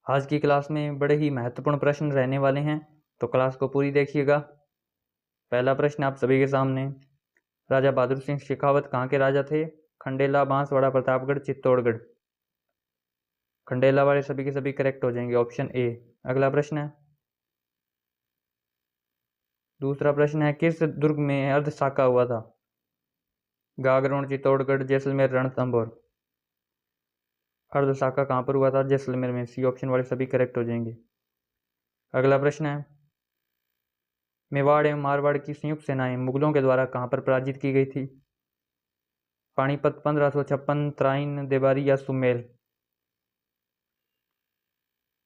आज की क्लास में बड़े ही महत्वपूर्ण प्रश्न रहने वाले हैं, तो क्लास को पूरी देखिएगा। पहला प्रश्न आप सभी के सामने, राजा बहादुर सिंह शेखावत कहाँ के राजा थे? खंडेला, बांसवाड़ा, प्रतापगढ़, चित्तौड़गढ़। खंडेला वाले सभी के सभी करेक्ट हो जाएंगे, ऑप्शन ए। अगला प्रश्न है, दूसरा प्रश्न है, किस दुर्ग में अर्धसाका हुआ था? गागरोन, चित्तौड़गढ़, जैसलमेर, रणथंभौर। अर्धसाका कहाँ पर हुआ था? जैसलमेर में। सी ऑप्शन वाले सभी करेक्ट हो जाएंगे। अगला प्रश्न है, मेवाड़ एवं मारवाड़ की संयुक्त सेनाएं मुगलों के द्वारा कहाँ पर पराजित की गई थी? पानीपत, 1556, तराइन, देबारी या सुमेल।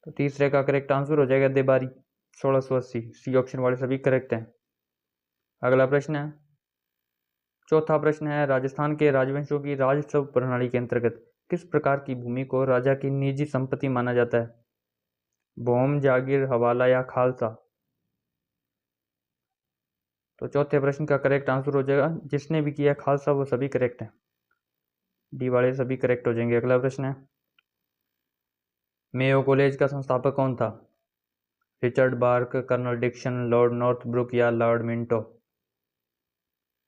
तो तीसरे का करेक्ट आंसर हो जाएगा देबारी, 1680। सी ऑप्शन वाले सभी करेक्ट हैं। अगला प्रश्न है, चौथा प्रश्न है, राजस्थान के राजवंशों की राजस्व प्रणाली के अंतर्गत किस प्रकार की भूमि को राजा की निजी संपत्ति माना जाता है? भूम, जागीर, हवाला या खालसा। तो चौथे प्रश्न का करेक्ट आंसर हो जाएगा, जिसने भी किया खालसा वो सभी करेक्ट हैं, डी वाले सभी करेक्ट हो जाएंगे। अगला प्रश्न है, मेयो कॉलेज का संस्थापक कौन था? Richard Burke, Colonel Dixon, Lord Northbrook या लॉर्ड मिंटो।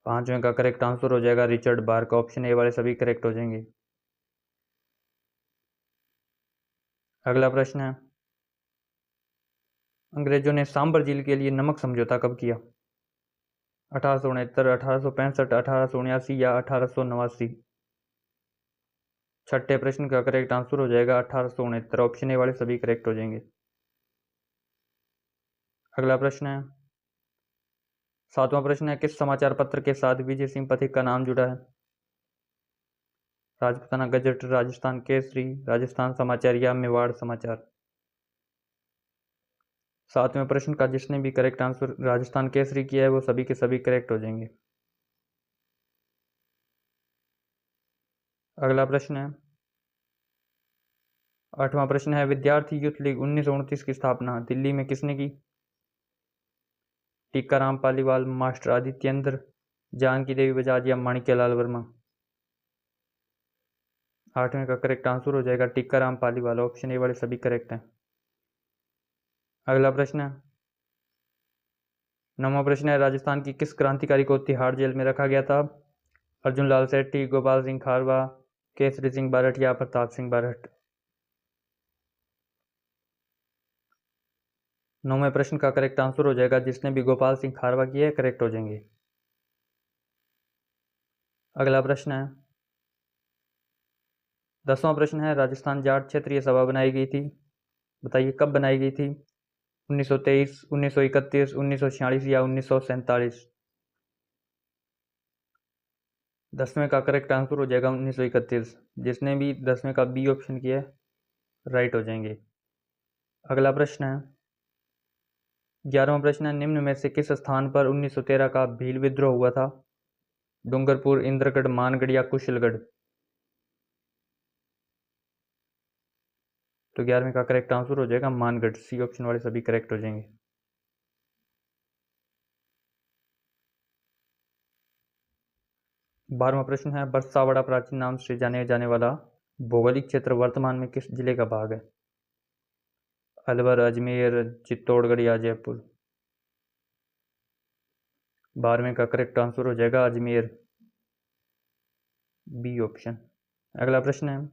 पांचवें का करेक्ट आंसर हो जाएगा रिचर्ड बार्क, ऑप्शन ए वाले सभी करेक्ट हो जाएंगे। अगला प्रश्न है, अंग्रेजों ने सांबर झील के लिए नमक समझौता कब किया? 1869, 1865, 1879 या 1889। छठे प्रश्न का करेक्ट आंसर हो जाएगा 1869, ऑप्शन ए वाले सभी करेक्ट हो जाएंगे। अगला प्रश्न है, सातवां प्रश्न है, किस समाचार पत्र के साथ विजय सिंह पथिक का नाम जुड़ा है? राजपूताना गजट, राजस्थान केसरी, राजस्थान समाचार या मेवाड़ समाचार। सातवें प्रश्न का जिसने भी करेक्ट आंसर राजस्थान केसरी किया है वो सभी के सभी करेक्ट हो जाएंगे। अगला प्रश्न है, आठवां प्रश्न है, विद्यार्थी यूथ लीग 1929 की स्थापना दिल्ली में किसने की? टीकाराम पालीवाल, मास्टर आदित्येंद्र, जानकी देवी बजाज या माणिक्यलाल वर्मा। आठवें का करेक्ट आंसर हो जाएगा टीकाराम पालीवाल, ऑप्शन ए वाले सभी करेक्ट हैं। अगला प्रश्न है, नौवां प्रश्न है, राजस्थान की किस क्रांतिकारी को तिहाड़ जेल में रखा गया था? अर्जुन लाल सेठी, गोपाल सिंह खारवा, केसरी सिंह बारठ या प्रताप सिंह बारठ। नौवें प्रश्न का करेक्ट आंसर हो जाएगा जिसने भी गोपाल सिंह खारवा किया है करेक्ट हो जाएंगे। अगला प्रश्न है, 10वां प्रश्न है, राजस्थान जाट क्षेत्रीय सभा बनाई गई थी, बताइए कब बनाई गई थी? 1923, 1931, 1946 या 1947। 10वें का करेक्ट आंसर हो जाएगा 1931, जिसने भी 10वें का बी ऑप्शन किया है राइट हो जाएंगे। अगला प्रश्न है, 11वां प्रश्न है, निम्न में से किस स्थान पर 1913 का भील विद्रोह हुआ था? डूंगरपुर, इंद्रगढ़, मानगढ़ या कुशलगढ़। तो 11वें का करेक्ट आंसर हो जाएगा मानगढ़, सी ऑप्शन वाले सभी करेक्ट हो जाएंगे। 12वां प्रश्न है, बरसावड़ा प्राचीन नाम से जाने जाने वाला भौगोलिक क्षेत्र वर्तमान में किस जिले का भाग है? अलवर, अजमेर, चित्तौड़गढ़ या जयपुर। 12वें का करेक्ट आंसर हो जाएगा अजमेर, बी ऑप्शन। अगला प्रश्न है,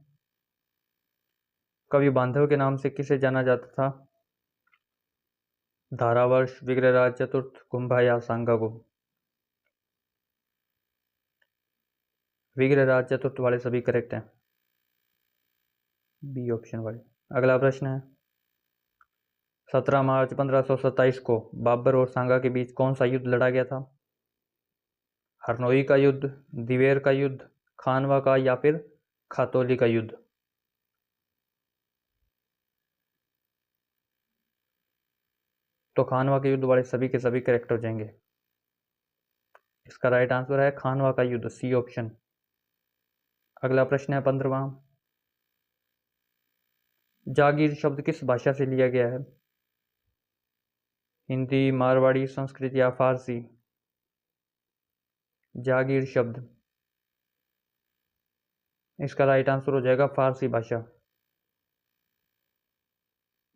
कवि बांधव के नाम से किसे जाना जाता था? धारावर्ष, विग्रहराज चतुर्थ, कुंभा या सांगा को। विग्रहराज चतुर्थ वाले सभी करेक्ट हैं, बी ऑप्शन वाले। अगला प्रश्न है, 17 मार्च 1527 को बाबर और सांगा के बीच कौन सा युद्ध लड़ा गया था? हरनोई का युद्ध, दिवेर का युद्ध, खानवा का या फिर खातौली का युद्ध। तो खानवा के युद्ध वाले सभी के सभी करेक्ट हो जाएंगे। इसका राइट आंसर है खानवा का युद्ध, सी ऑप्शन। अगला प्रश्न है 15वां, जागीर शब्द किस भाषा से लिया गया है? हिंदी, मारवाड़ी, संस्कृत या फारसी। जागीर शब्द, इसका राइट आंसर हो जाएगा फारसी भाषा।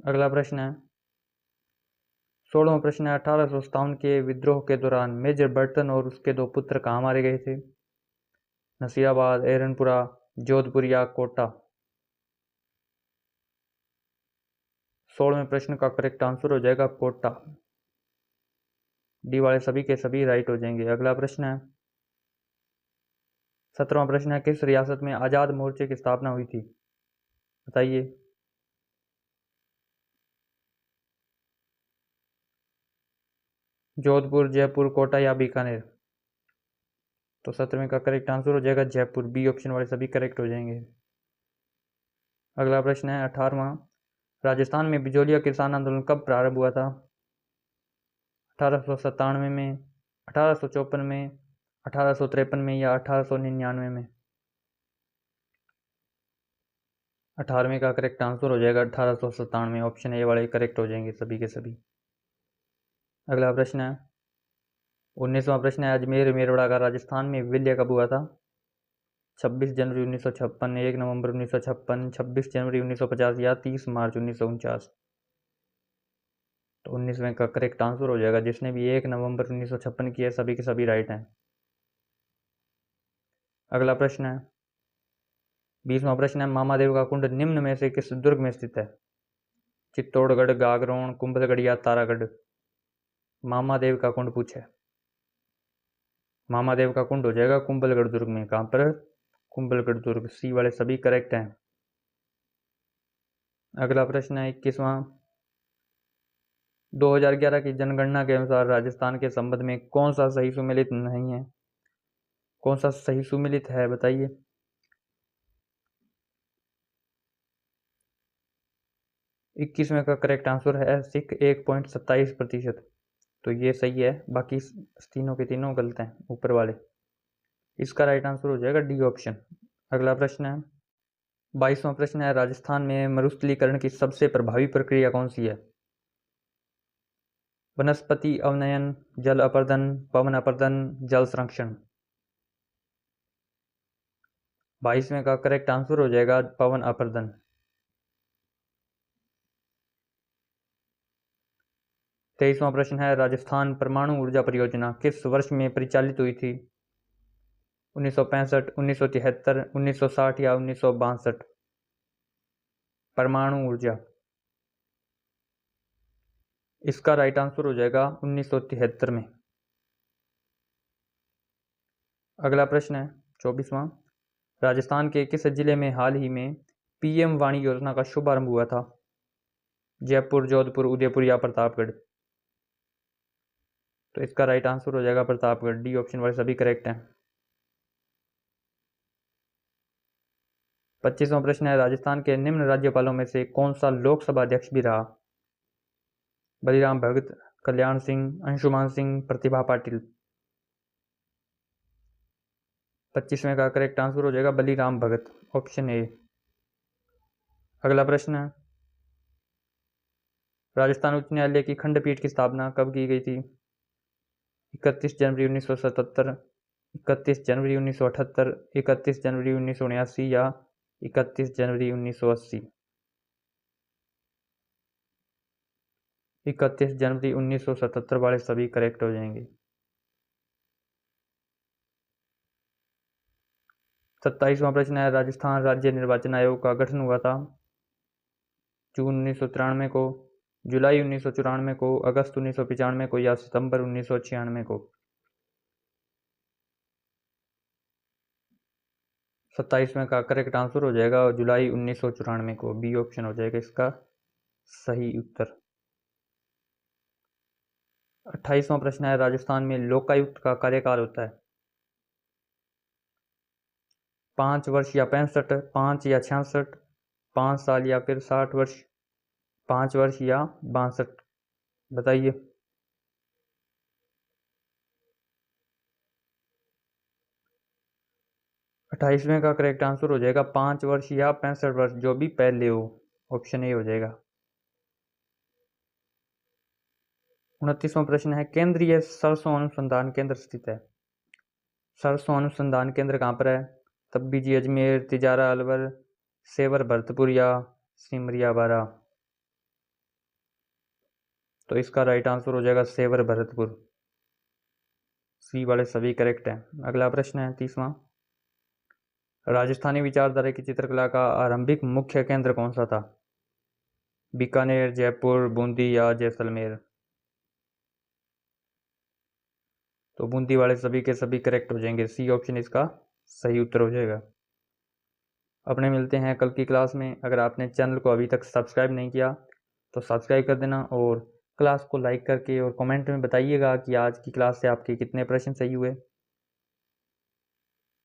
अगला प्रश्न है 16वां प्रश्न है 1857 के विद्रोह के दौरान मेजर बर्टन और उसके 2 पुत्र कहाँ मारे गए थे? नसीराबाद, एरनपुरा, जोधपुर या कोटा। 16वें प्रश्न का करेक्ट आंसर हो जाएगा कोटा। डी वाले सभी के सभी राइट हो जाएंगे। अगला प्रश्न है 17वां प्रश्न है किस रियासत में आज़ाद मोर्चे की स्थापना हुई थी? बताइए। जोधपुर, जयपुर, कोटा या बीकानेर। तो 17वें का करेक्ट आंसर हो जाएगा जयपुर। बी ऑप्शन वाले सभी करेक्ट हो जाएंगे। अगला प्रश्न है 18वां राजस्थान में बिजोलिया किसान आंदोलन कब प्रारंभ हुआ था? 1897 में, 1854 में, 1853 में या 1899 में। 18वें का करेक्ट आंसर हो जाएगा 1897। ऑप्शन ए वाले करेक्ट हो जाएंगे सभी के सभी। अगला प्रश्न है 19वां प्रश्न है अजमेर मेरवाड़ा का राजस्थान में विलय कब हुआ था? 26 जनवरी 1956, 1 नवंबर 1956, 26 जनवरी 1950 या 30 मार्च 1949। तो 19वें का करेक्ट आंसर हो जाएगा जिसने भी 1 नवंबर 1956 किया सभी के सभी राइट हैं। अगला प्रश्न है 20वां प्रश्न है मामादेव का कुंड निम्न में से किस दुर्ग में स्थित है? चित्तौड़गढ़, गागरोन, कुंभलगढ़ या तारागढ़। मामादेव का कुंड पूछे। मामादेव का कुंड हो जाएगा कुंभलगढ़ दुर्ग में। कहाँ पर? कुंभलगढ़ दुर्ग। सी वाले सभी करेक्ट हैं। अगला प्रश्न है 21वां 2011 की जनगणना के अनुसार राजस्थान के संबंध में कौन सा सही सुमेलित नहीं है? कौन सा सही सुमेलित है बताइए। 21वें का करेक्ट आंसर है सिख 1.27%। तो ये सही है, बाकी तीनों के तीनों गलत हैं ऊपर वाले। इसका राइट आंसर हो जाएगा डी ऑप्शन। अगला प्रश्न है 22वां प्रश्न है राजस्थान में मरुस्थलीकरण की सबसे प्रभावी प्रक्रिया कौन सी है? वनस्पति अवनयन, जल अपर्दन, पवन अपर्दन, जल संरक्षण। 22वें का करेक्ट आंसर हो जाएगा पवन अपर्दन। 23वां प्रश्न है राजस्थान परमाणु ऊर्जा परियोजना किस वर्ष में परिचालित हुई थी? 1965, 1973, 1960 या 1962। परमाणु ऊर्जा। इसका राइट आंसर हो जाएगा 1973 में। अगला प्रश्न है 24वां राजस्थान के किस जिले में हाल ही में पीएम वाणी योजना का शुभारंभ हुआ था? जयपुर, जोधपुर, उदयपुर या प्रतापगढ़। तो इसका राइट आंसर हो जाएगा प्रतापगढ़। डी ऑप्शन वाले सभी करेक्ट हैं। 25वां प्रश्न है राजस्थान के निम्न राज्यपालों में से कौन सा लोकसभा अध्यक्ष भी रहा? बलिराम भगत, कल्याण सिंह, अंशुमान सिंह, प्रतिभा पाटिल। 25वें का करेक्ट आंसर हो जाएगा बलिराम भगत। Option A. अगला प्रश्न है राजस्थान उच्च न्यायालय की खंडपीठ की स्थापना कब की गई थी? 31 जनवरी 1977, 31 जनवरी 1978, 31 जनवरी 1979 या 31 जनवरी 1980। 31 जनवरी 1977 वाले सभी करेक्ट हो जाएंगे। 27वां प्रश्न है राजस्थान राज्य निर्वाचन आयोग का गठन हुआ था जून 1993 को, जुलाई 1994 को, अगस्त 1995 को या सितंबर 1996 को। 27वें का करेक्ट आंसर हो जाएगा जुलाई 1994 को। बी ऑप्शन हो जाएगा इसका सही उत्तर। 28वां प्रश्न है राजस्थान में लोकायुक्त का कार्यकाल होता है 5 वर्ष या 65, 5 या 66, 5 साल या फिर 60 वर्ष, 5 वर्ष या 62। बताइए। 28वें का करेक्ट आंसर हो जाएगा 5 वर्ष या 65 वर्ष, जो भी पहले हो। ऑप्शन ए हो जाएगा। 29वां प्रश्न है केंद्रीय सरसों अनुसंधान केंद्र स्थित है। सरसों अनुसंधान केंद्र कहाँ पर है? तब्बी जी अजमेर, तिजारा अलवर, सेवर भरतपुर या सिमरिया बारा। तो इसका राइट आंसर हो जाएगा सेवर भरतपुर। सी वाले सभी करेक्ट हैं। अगला प्रश्न है 30वां, राजस्थानी विचारधारा की चित्रकला का आरंभिक मुख्य केंद्र कौन सा था? बीकानेर, जयपुर, बूंदी या जैसलमेर? तो बूंदी वाले सभी के सभी करेक्ट हो जाएंगे। सी ऑप्शन इसका सही उत्तर हो जाएगा। अपने मिलते हैं कल की क्लास में। अगर आपने चैनल को अभी तक सब्सक्राइब नहीं किया तो सब्सक्राइब कर देना और क्लास को लाइक करके और कमेंट में बताइएगा कि आज की क्लास से आपके कितने प्रश्न सही हुए।